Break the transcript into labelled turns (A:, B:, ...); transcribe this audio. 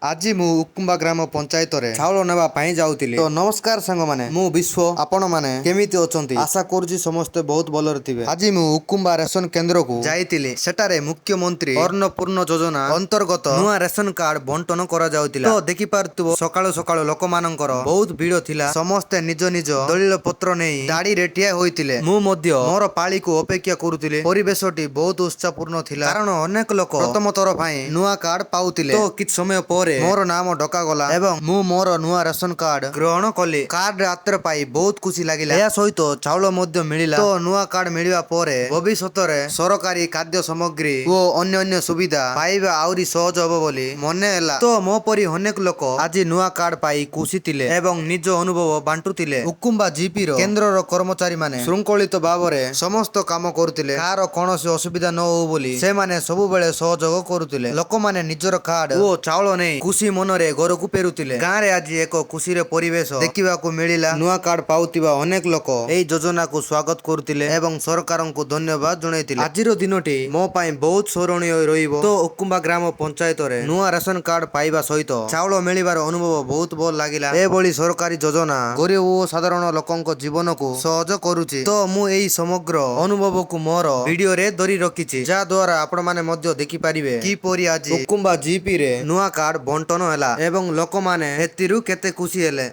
A: ଆଜି ମୁଁ ଉକୁମ୍ବା ଗ୍ରାମ ପଞ୍ଚାୟତରେ ଚାଉଳ ନେବା ପାଇଁ ଯାଉଥିଲି। ତ ନମସ୍କାର ସାଙ୍ଗମାନେ, ମୁଁ ବିଶ୍ୱ। ଆପଣମାନେ କେମିତି ଅଛନ୍ତି? ଆଶା କରୁଛି ସମସ୍ତେ ବହୁତ ଭଲରେ ଥିବେ। ଆଜି ମୁଁ ଉକୁମ୍ବା ରେସନ କେନ୍ଦ୍ରକୁ ଯାଇଥିଲି। ସେଠାରେ ମୁଖ୍ୟମନ୍ତ୍ରୀ ଅନ୍ନପୂର୍ଣ୍ଣ ଯୋଜନା ଅନ୍ତର୍ଗତ ନୂଆ ରେସନ କାର୍ଡ ବଣ୍ଟନ କରାଯାଉଥିଲା। ତ ଦେଖିପାରୁଥିବ ସକାଳୁ ସକାଳୁ ଲୋକମାନଙ୍କର ବହୁତ ଭିଡ଼ ଥିଲା। ସମସ୍ତେ ନିଜ ନିଜ ଦଳିଳ ପତ୍ର ନେଇ ଧାଡିରେ ଠିଆ ହୋଇଥିଲେ। ମୁଁ ମଧ୍ୟ ମୋର ପାଳିକୁ ଅପେକ୍ଷା କରୁଥିଲି। ପରିବେଶଟି ବହୁତ ଉତ୍ସାହପୂର୍ଣ୍ଣ ଥିଲା, କାରଣ ଅନେକ ଲୋକ ପ୍ରଥମ ଥର ପାଇଁ ନୂଆ କାର୍ଡ ପାଉଥିଲେ। ତ କିଛି ସମୟ ପରେ ମୋର ନାମ ଡକାଗଲା ଏବଂ ମୁଁ ମୋର ନୂଆ ରେସନ କାର୍ଡ ଗ୍ରହଣ କଲି। କାର୍ଡ ହାତରେ ପାଇ ବହୁତ ଖୁସି ଲାଗିଲା। ଏହା ସହିତ ଚାଉଳ ମଧ୍ୟ ମିଳିଲା। ତ ନୂଆ କାର୍ଡ ମିଳିବା ପରେ ଭବିଷ୍ୟତରେ ସରକାରୀ ଖାଦ୍ୟ ସାମଗ୍ରୀ ଓ ଅନ୍ୟାନ୍ୟ ସୁବିଧା ପାଇବା ଆହୁରି ସହଜ ହେବ ବୋଲି ମନେ ହେଲା। ତ ମୋ ପରି ଅନେକ ଲୋକ ଆଜି ନୂଆ କାର୍ଡ ପାଇ ଖୁସି ଥିଲେ ଏବଂ ନିଜ ଅନୁଭବ ବାଣ୍ଟୁଥିଲେ। ଉକୁମ୍ବା ଜିପିର କେନ୍ଦ୍ରର କର୍ମଚାରୀ ମାନେ ଶୃଙ୍ଖଳିତ ଭାବରେ ସମସ୍ତ କାମ କରୁଥିଲେ। କାହାର କୌଣସି ଅସୁବିଧା ନ ହଉ ବୋଲି ସେମାନେ ସବୁବେଳେ ସହଯୋଗ କରୁଥିଲେ। ଲୋକମାନେ ନିଜର କାର୍ଡ ଓ ଚାଉଳ ନେଇ ଖୁସି ମନରେ ଘରକୁ ଫେରୁଥିଲେ। ଗାଁରେ ଆଜି ଏକ ଖୁସିର ପରିବେଶ ଦେଖିବାକୁ ମିଳିଲା। ନୂଆ କାର୍ଡ ପାଉଥିବା ଅନେକ ଲୋକ ଏହି ଯୋଜନାକୁ ସ୍ୱାଗତ କରୁଥିଲେ ଏବଂ ସରକାରଙ୍କୁ ଧନ୍ୟବାଦ ଜଣାଇଥିଲେ। ଆଜିର ଦିନଟି ମୋ ପାଇଁ ବହୁତ ସ୍ମରଣୀୟ ରହିବ। ତ ଉକୁମ୍ବା ଗ୍ରାମ ପଞ୍ଚାୟତରେ ନୂଆ ରେସନ କାର୍ଡ ପାଇବା ସହିତ ଚାଉଳ ମିଳିବାର ଅନୁଭବ ବହୁତ ଭଲ ଲାଗିଲା। ଏଭଳି ସରକାରୀ ଯୋଜନା ଗରିବ ଓ ସାଧାରଣ ଲୋକଙ୍କ ଜୀବନକୁ ସହଜ କରୁଛି। ତ ମୁଁ ଏହି ସମଗ୍ର ଅନୁଭବକୁ ମୋର ଭିଡିଓରେ ଧରି ରଖିଛି, ଯାହା ଦ୍ୱାରା ଆପଣମାନେ ମଧ୍ୟ ଦେଖିପାରିବେ କିପରି ଆଜି ଉକୁମ୍ବା ଜିପି ରେ ନୂଆ କାର୍ଡ ବଣ୍ଟନ ହେଲା ଏବଂ ଲୋକମାନେ ଏଥିରୁ କେତେ ଖୁସି ହେଲେ।